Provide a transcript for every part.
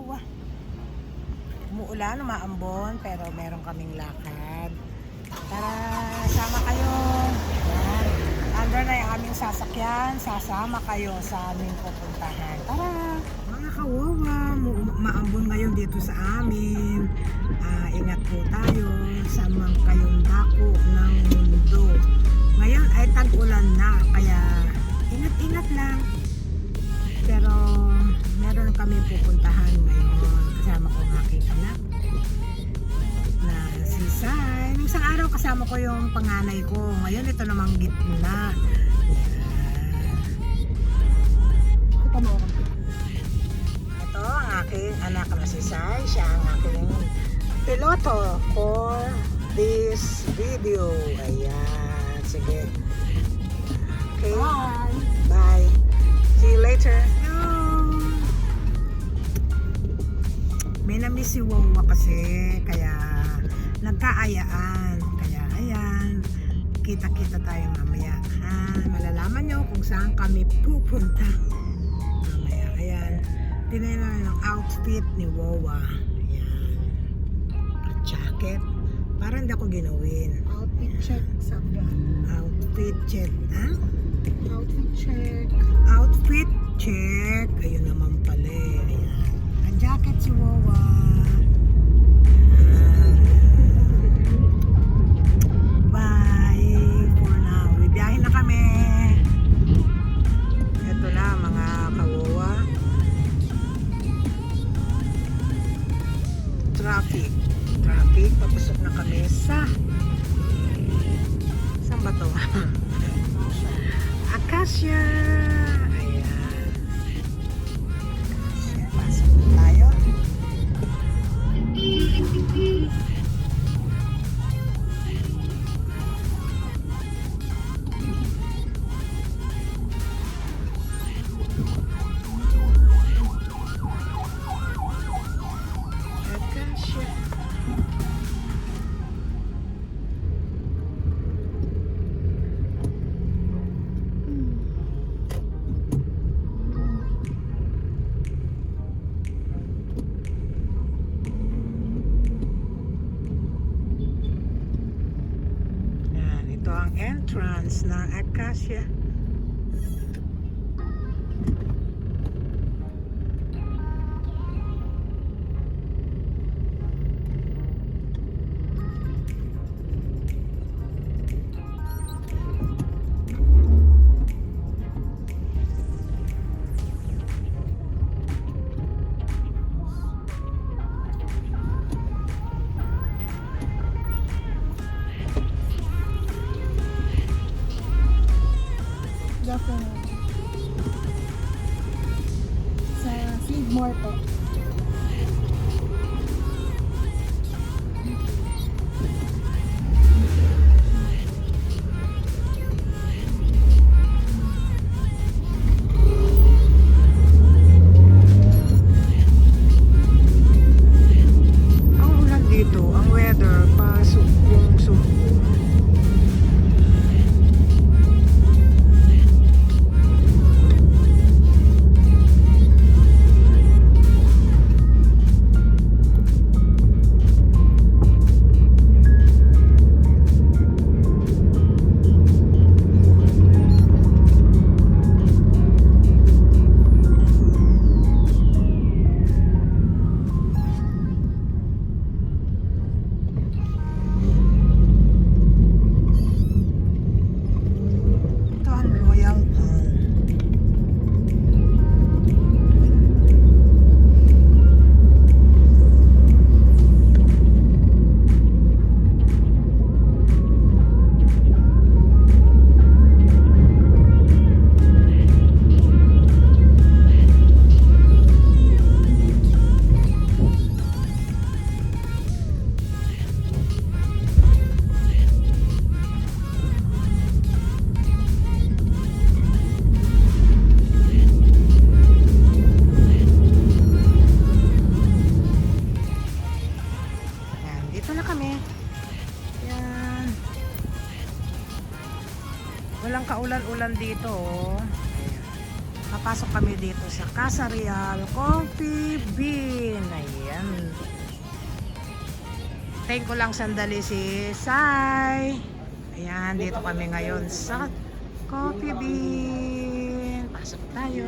wow. Umuulan, umaambon, pero meron kaming lakad. Tara, sama kayo. Yan. Under na yung aming sasakyan. Sasama kayo sa aming pupuntahan. Tara. Mga kawawa, maambon ngayon dito sa amin. Ingat po tayo sa mga kayong dako ng mundo. Ngayon ay tag-ulan na, kaya ingat-ingat lang. Pero meron kami pupuntahan ngayon. Kasama ko ang aking anak na si Sai. Nung isang araw kasama ko yung panganay ko. Ngayon ito namang gitna. Kita mo ako. Ito ang aking anak na si Sai. Siya ang aking piloto for this video. Ayan. Sige. Okay. Bye. Bye. See you later. May na-miss si Wawa kasi, kaya nagkaayaan. Kaya ayan, kita-kita tayo mamaya. Malalaman nyo kung saan kami pupunta mamaya. Ayan, tinayin na ng outfit ni Wawa. Ayan, jacket. Parang hindi ako ginawin. Outfit check, sabi. Outfit check, ha? Outfit check. Outfit check. Ayun naman pala eh. Ayan. Jacket si Wawa. Bye for now. Bibiyahin na kami. Ito na mga kawawa. Traffic. Papasok na kami sa saan ba to? Acacia. Ito ang entrance ng Acacia. Sa Sigmore po. Ang ulan dito, ang weather, pasumpong-sumpong. Walang kaulan-ulan dito, oh. Ayan. Papasok kami dito sa Casa Real Coffee Bean. Ayan. Thank ko lang sandali si Sai. Ayan, dito kami ngayon sa Coffee Bean. Pasok tayo.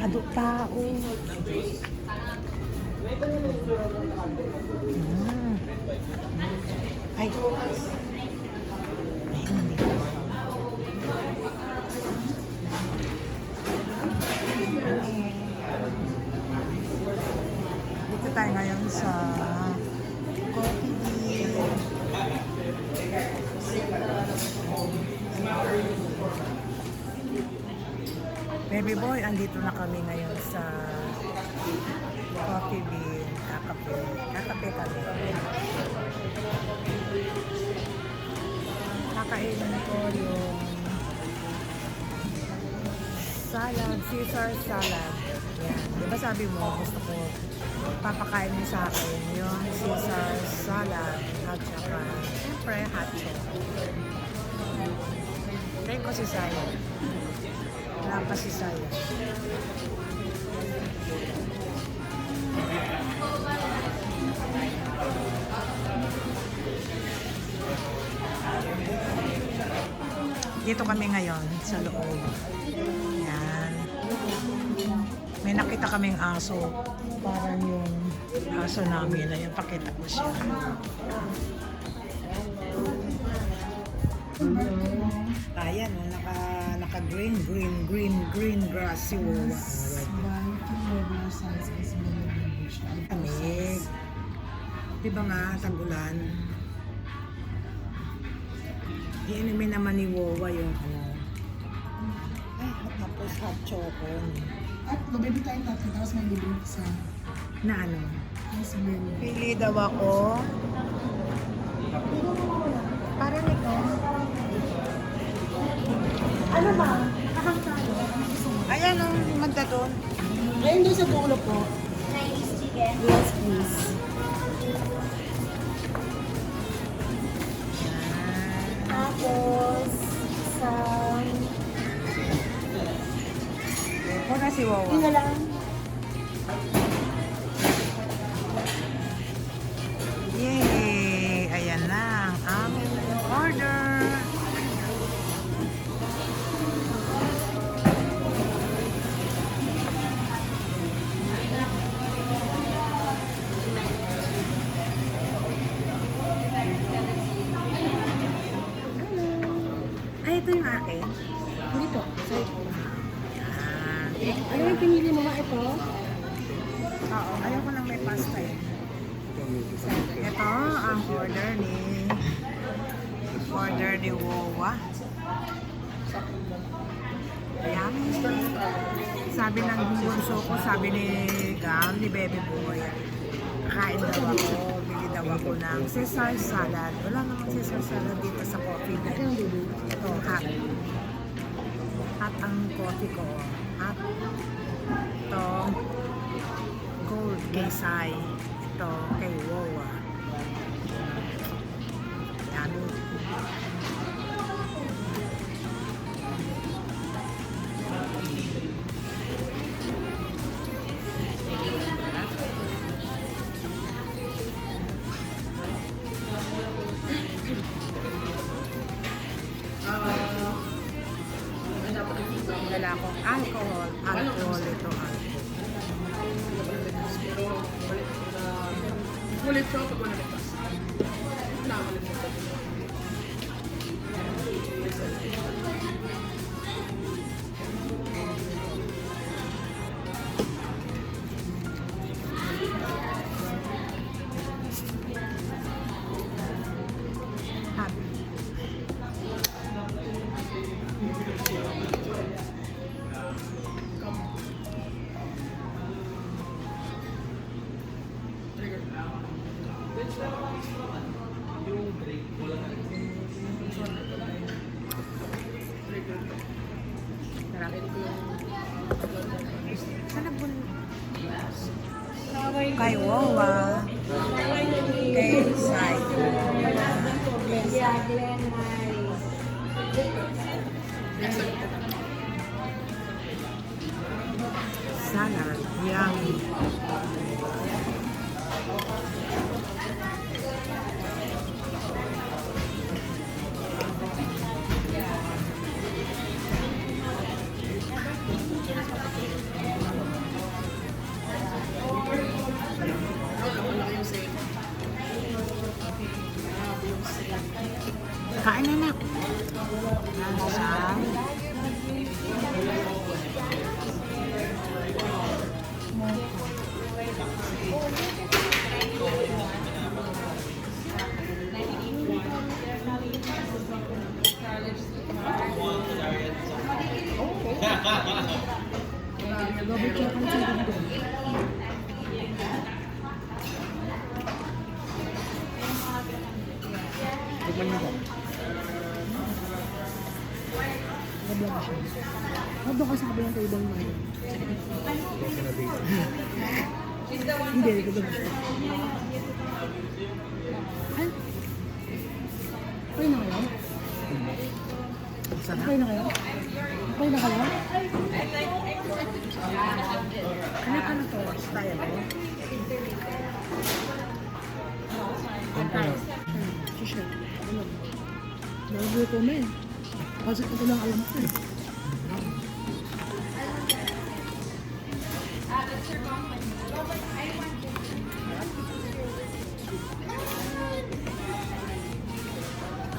Aduk tao. Ay. Ay, hindi. Dito tayo ngayon sa Coffee Bean. Baby boy, andito na kami ngayon sa Coffee Bean. Kakape kami. Kakainin ko yung salad, Caesar salad. Yan. Diba sabi mo, gusto ko papakain mo sa akin yung Caesar salad at saka, syempre, hot chocolate. Thank ko si Saya. Wala pa si Saya. Dito kami ngayon sa loob. Yan. May nakita kaming aso. Parang yung aso namin. Ayan, pakita ko siya. Ayan, naka-green grass si Wawa. Amig. Diba nga, tagulan? Iinumin naman ni Wawa yung ano. Ay, tapos hot chocolate. At lumibi tayong tatlo, tapos may libre sa Na ano? ice cream. Pili daw ako. Parang ito. Ano ba? Nakakatayo. Ayan o, magda doon. Ayun doon sa dulo po. Chinese chicken. Yes, please. Tapos, sa... Kuna si Wawa. Yun na lang. Yay! Ayan na ang aming order. Ay, ito yung akin. Hindi po. Sorry po. Yan. Ano yung pinili mo ba ito? Oo, ayoko nang may pasta eh. Ito ang order ni Wawa. Ayan. Sabi ng bunso ko, sabi ni Gam, ni Baby Boy, kain daw ako, bili daw ako ng Caesar salad. Wala namang Caesar salad dito sa coffee. Ano yung libre? Ito, hot. Hot ang coffee ko. Hot. Ito, cold kay Sai. Ito, kay Wawa. Yummy. Wala akong alcohol. Alcohol ito, alcohol. Ulit siya pag wala nagpas. Hot. Sarap. Sana bun... Kay Wawa. Kay Sai. Salad. Yummy. Kain na na. Nasaan? Double check ang sa dito. Tignan mo ba? Nag-vlog siya. Huwag doon ka sa kabilang table mo. Hindi, nag-vlog siya. Ay? Okay na kayo? Sarap. Okay na kayo? Okay na kayo? Ano to? Style mo? Siya. Ano? Nag-vlog ko na eh. Kasi ito lang alam ko eh.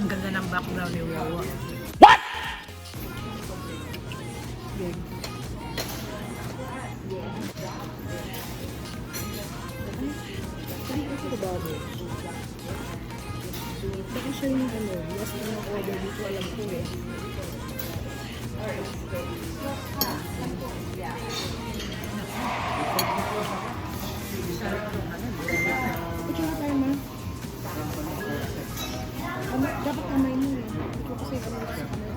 Ang ganda ng background ni Wawa. Yan. Ay, ito ba ba? Baka siya yung ano, last na order dito, alam ko eh. Picture tayo ma. Dapat kamay mo eh. Ito kasi kamay sa kamay.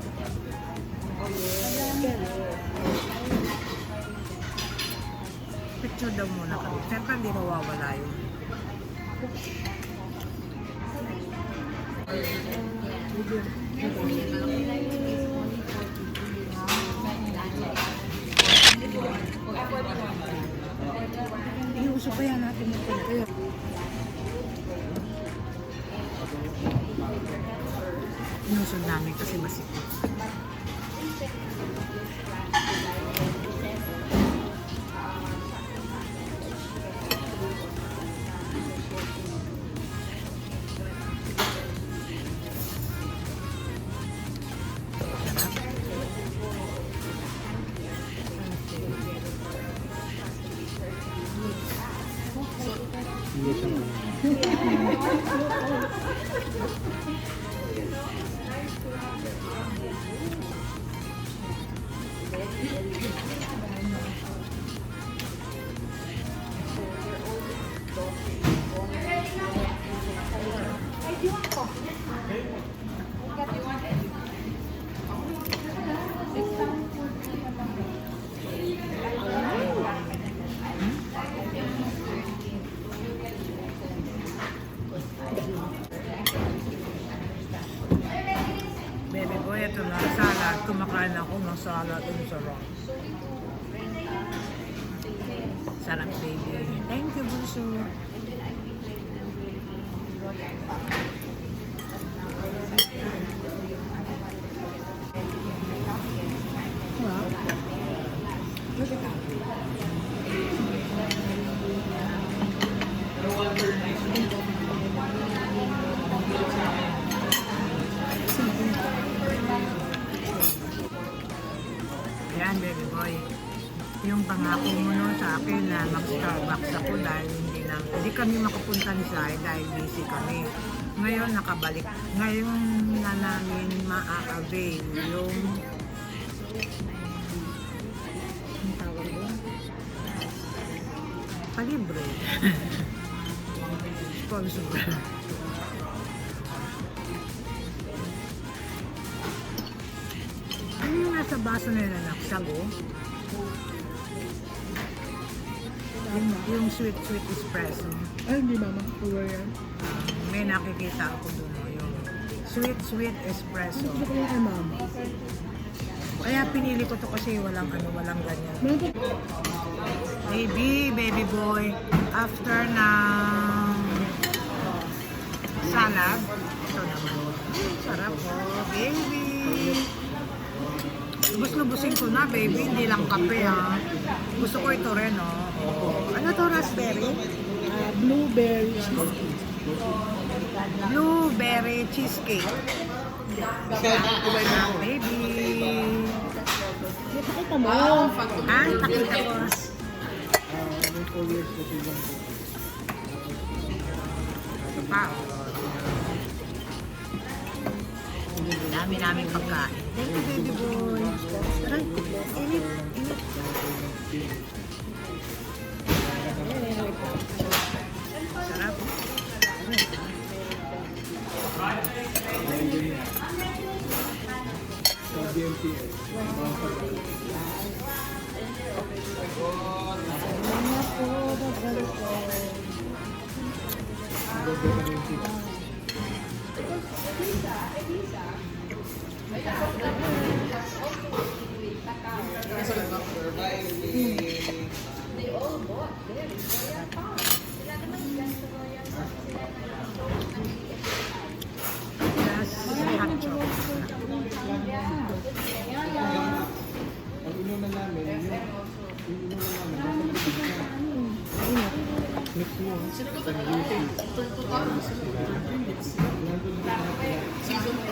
Picture daw muna kami. Siyempre hindi mawawala yun. Iuso pa yan natin ito. Kaya Inusod namin kasi masikip. Baby boy, ito na salad. Kumakain ako ng salad. Ang sarap. Sarap, baby. Thank you, Bunso. Ayan, baby boy. Yung pangako mo nun sa akin na mag-Starbucks ako dahil hindi kami makapunta ni Sai dahil busy kami. Ngayon nakabalik. Ngayon na namin maa-avail yung ang tawag doon? Palibre. Sponsor. Ano yung nasa baso nila na sago? Yung sweet espresso. ay, hindi mama. Kuya yan. May nakikita ako doon, yung Sweet espresso. Gusto ko yung kay mama. Kaya pinili ko to kasi walang ganyan. Meron po. Baby boy, after ng salad, ito naman. Sarap po, baby. Lubos-lubusin ko na, baby. Hindi lang kape, ha. Gusto ko ito rin, oh. Ano to, raspberry? Blueberry cheesecake. Blueberry cheesecake. Baby. Nakita mo. Pakita ko. Ito pa. Dami naming pagkain. Thank you, baby boy. Aray, init. Sarap. Hot chocolate.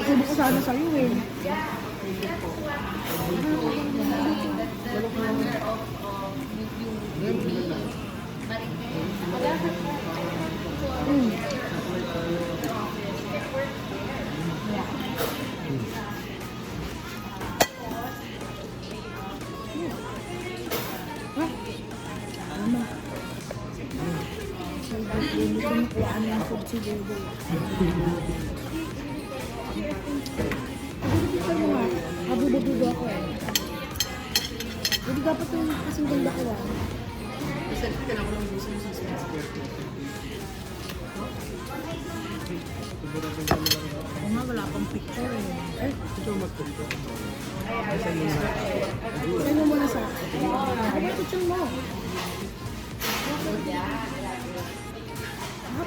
Kasi buko sana sa'yo eh. Mama. Gusto mo kuhaan ng food si Bebe. Gusto mo nga, abubo-bubo ako eh. Hindi dapat yung kasing ganda ko ah. Oo nga, wala pang picture eh. Saan mo muna sa akin? Ano picture mo?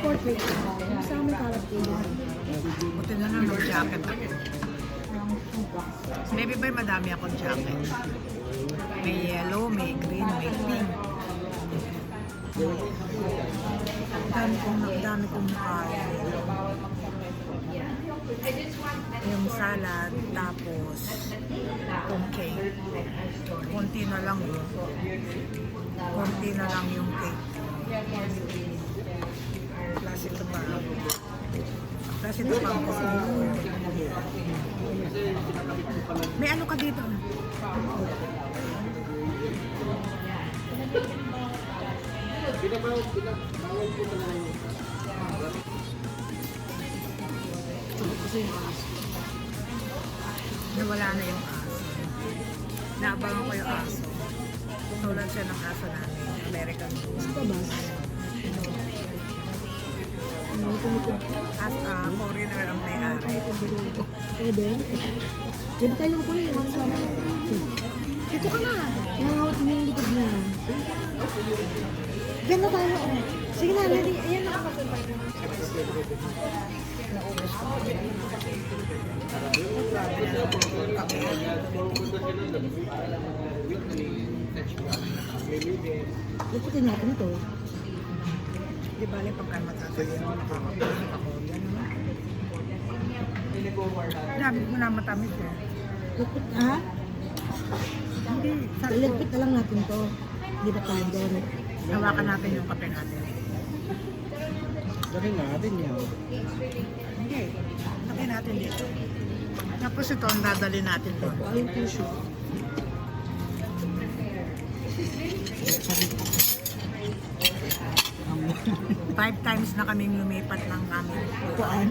Portrait ko. Kasama may character yan. Buti na lang mag-jacket ako. Baby boy, madami akong jacket. May yellow, may green, may pink. Dami kong kain. Yung salad, tapos yung cake. Konti na lang yun. Konti na lang yung cake. Plus ito pa. Plus ito pa ako. May ano ka dito? Nawala na yung aso. Naabangan ko yung aso. Tulad siya ng aso namin. American Bulldog. Ito ba? Ano ito nito? As a foreigner ang may-ari. Eh, Ben? Diba tayo ko yung mga sama? Dito ka na. Nangawat mo yung likod niya. Diyan na tayo. Sige na, ready. Ayan na. Luputin natin ito. Di bali pagka matatayin mo, nakakapasok ako. Dami ko na matamis eh. Lupit, ha? Hindi, sakto. Lagpit na lang natin to. Di ba tayo doon? Hawakan natin yung kape natin. Lagyan natin yan. Hindi, lagyan natin dito. Tapos ito ang dadali natin doon. Ay, yung tissue. Five times na kaming lumipat ng aming Kuan.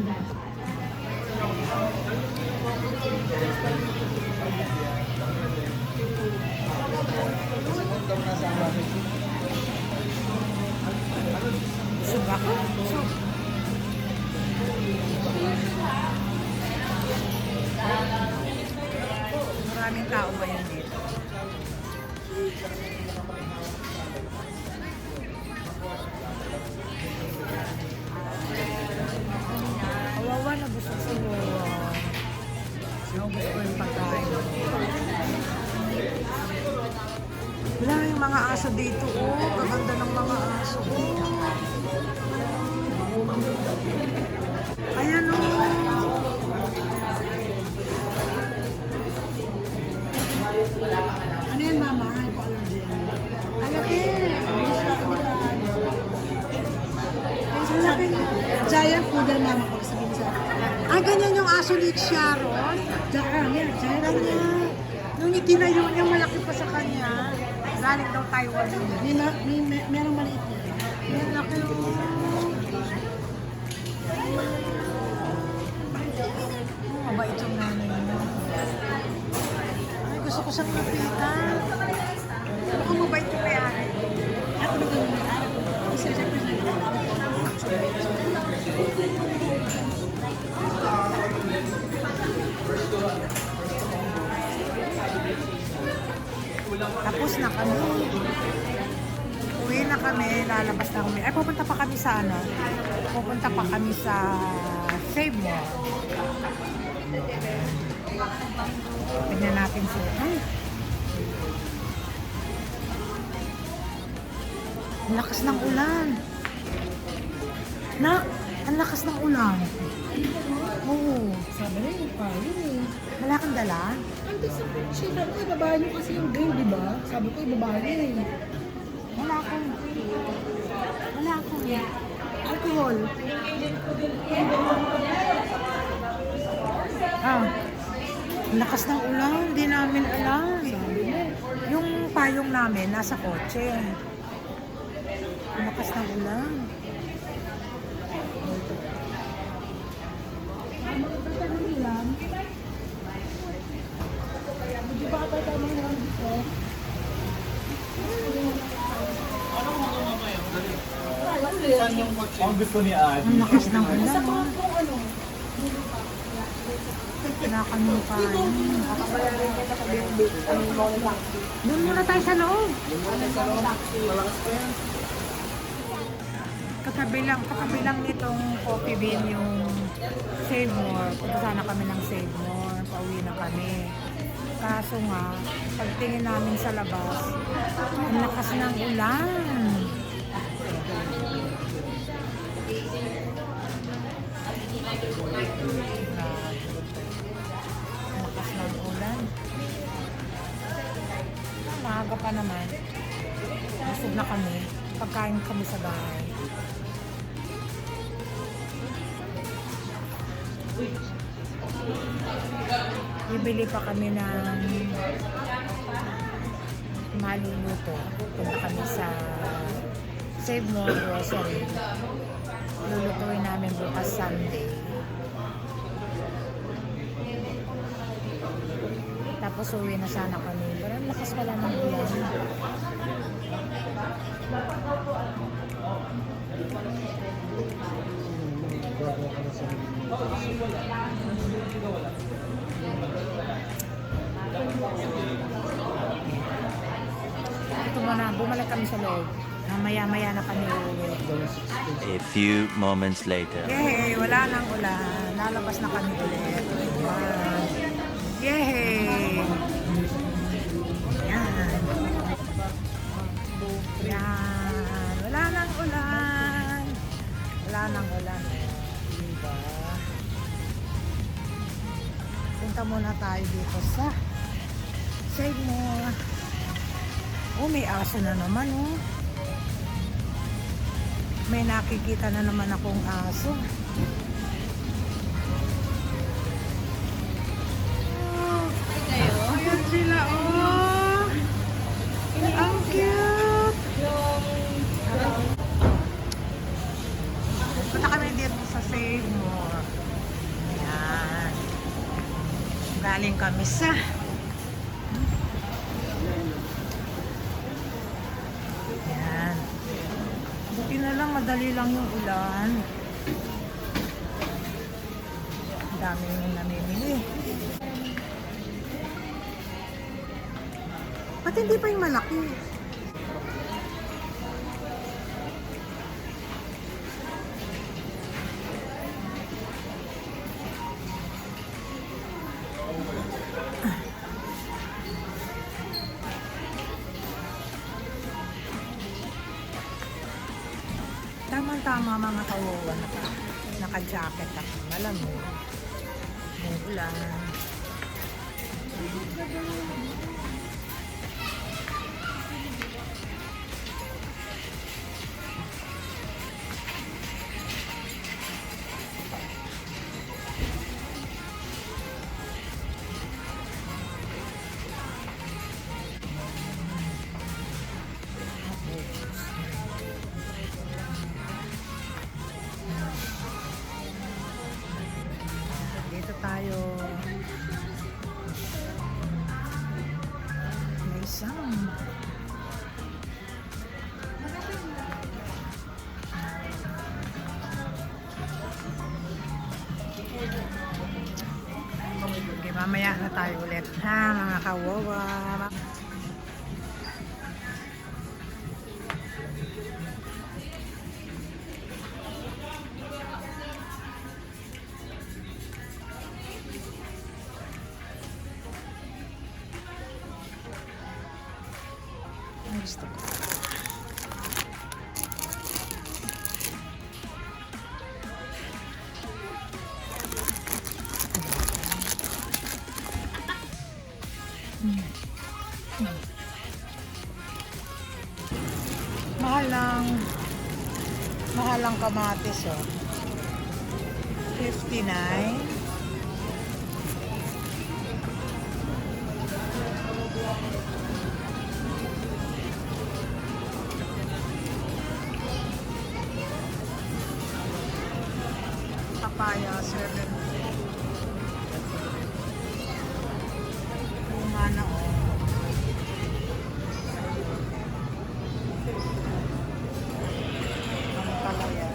Subak. So, Maraming tao ba yun dito? Kawawa na gusto ko. Naubos ko yung pagkain. Wala yung mga aso dito. Oh, gaganda ng mga aso. Ayan o. Ano yan, mama? Alaki. Alaki. Giant poodle mama ko sabihin sa Ah, ganyan yung aso ni Sharon. Giant, giant. Ganyan. Nung itinayo niya, malaki pa sa kanya. Galing daw Taiwan yun. Merong maliit na. Yan, laki o. Mabait yung nanay niya. Ay, gusto ko siyang lapitan. Mukhang mabait yung may-ari. Ako na ganun. Isa siya pa siya. Tapos na kami. Uwi na kami, lalabas na kami. Ay, pupunta pa kami sa ano? Pupunta pa kami sa Save More. Tignan natin sila. Ay! Ang lakas ng ulan. Nak! Ang lakas ng ulan. Oo. Sabi na yung payo eh. Wala kang dala? Ante sa siya, sabi ko, ibabaan nyo kasi yung game, di ba? Sabi ko, ibabaan eh. Wala akong... Wala akong... Alcohol. Ah. Ang lakas ng ulan. Hindi namin alam. Yung payong namin nasa kotse. Ang lakas ng ulan. Magtatanong nila. Hindi ba kapag tayo mga dito? Ang gusto ni Adi. Ang lakas ng ulan. Sa Oh. kung ano? Wala kami payong. Doon muna tayo sa loob. Katabi lang nitong Coffee Bean yung Save More. Punta sana kami ng Save More. Pauwi na kami. Kaso nga, pagtingin namin sa labas, ang lakas ng ulan. Ang lakas ng ulan. Maaga pa naman. Busog na kami. Pagkain kami sa bahay. Bibili pa kami ng maluluto. Punta kami sa Save More Grocery. Lulutuin namin bukas Sunday. Tapos uwi na sana kami. Pero ang lakas pala ng ulan. Ito muna, bumalik kami sa loob. Maya-maya na kami uuwi. A few moments later. Yay! Wala nang ulan. Lalabas na kami ulit. Ayan. Yay! Yan. Yan. Wala nang ulan. Wala nang ulan. Diba? Punta muna tayo dito sa Save More. Oh, may aso na naman, oh. May nakikita na naman akong aso. Oh, ayan sila, oh. Ang cute. Punta kami dito sa Save More. Ayan. Galing kami sa ayan. Buti na lang, madali lang yung ulan. Ang dami yung namimili. Ba't hindi pa yung malaki? Tama-tama mga kawawa naka-jacket ako. Malamig. May ulan. Dito tayo. May isang. Okay, mamaya na tayo ulit ha, mga kawawa. Gusto ko. Mahalang kamatis oh. 59. Papaya 7. Umana oh. Ang palaya.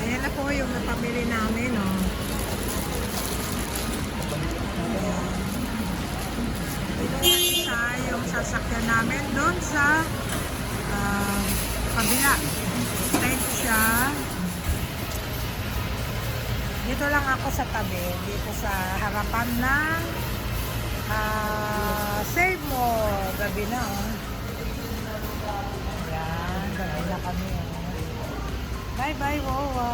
Ayan na po yung napamili namin, oh. Ito yung isa, yung sasakyan namin doon sa kabila. Straight siya. Dito lang ako sa tabi, dito sa harapan ng Save More. Gabi na, oh. Ayan, gabi na kami, oh. Bye-bye, Wawa.